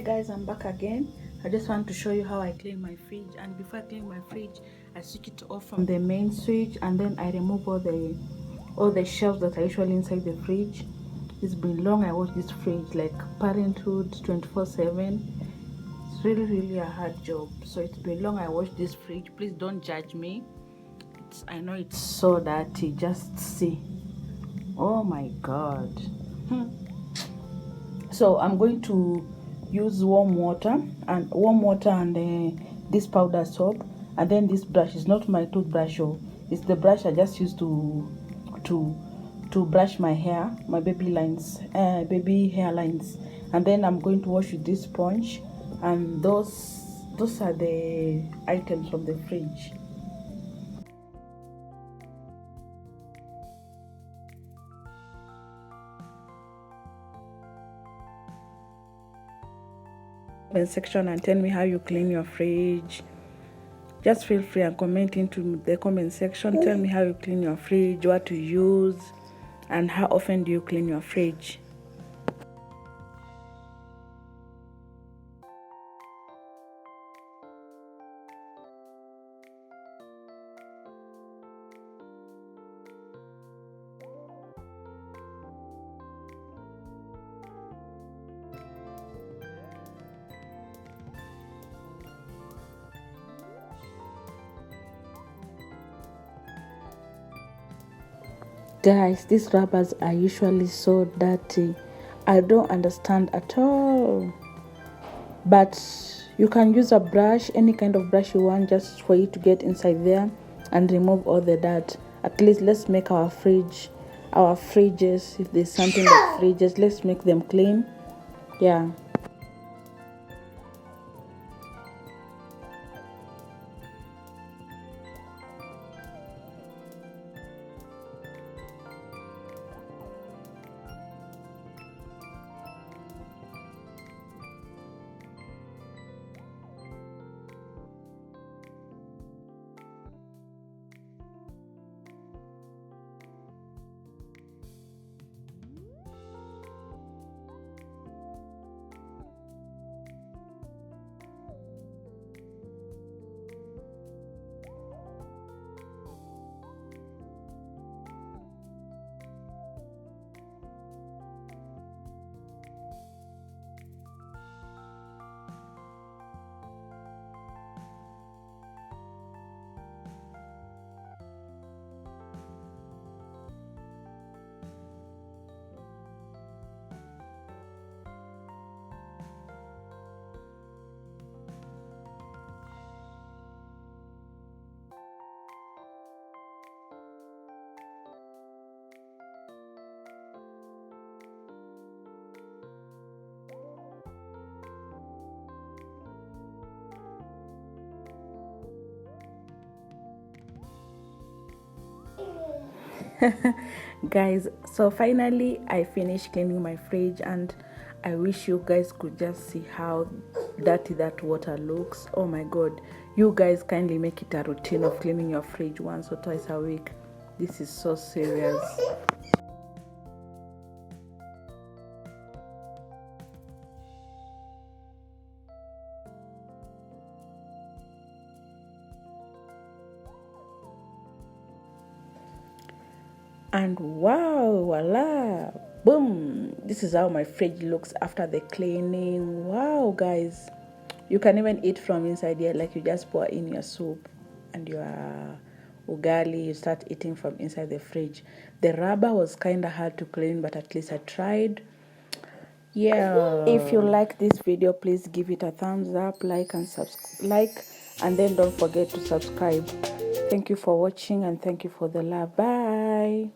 Guys, I'm back again. I just want to show you how I clean my fridge, and before I clean my fridge, I switch it off from the main switch, and then I remove all the shelves that are usually inside the fridge. It's been long I watch this fridge, like parenthood 24/7. It's really a hard job, so it's been long I watch this fridge. Please don't judge me. I know it's so dirty, just see. Oh my god. So I'm going to use warm water and this powder soap, and then this brush is not my toothbrush, it's the brush I just used to brush my hair, my baby hair lines. And then I'm going to wash with this sponge, and those are the items from the fridge. Comment section and tell me how you clean your fridge. Just feel free and comment into the comment section. Tell me how you clean your fridge, what to use, and how often do you clean your fridge. Guys, these rubbers are usually so dirty. I don't understand at all. But you can use a brush, any kind of brush you want, just for you to get inside there and remove all the dirt. At least let's make our fridges, if there's something like fridges, let's make them clean. Yeah. Guys, so finally I finished cleaning my fridge, and I wish you guys could just see how dirty that water looks. Oh my god, you guys kindly make it a routine of cleaning your fridge once or twice a week. This is so serious. And wow, voila, boom, this is how my fridge looks after the cleaning. Wow guys, you can even eat from inside here, like you just pour in your soup and your ugali, you start eating from inside the fridge. The rubber was kind of hard to clean, but at least I tried. Yeah, if you like this video, please give it a thumbs up, like and then don't forget to subscribe. Thank you for watching, and thank you for the love. Bye.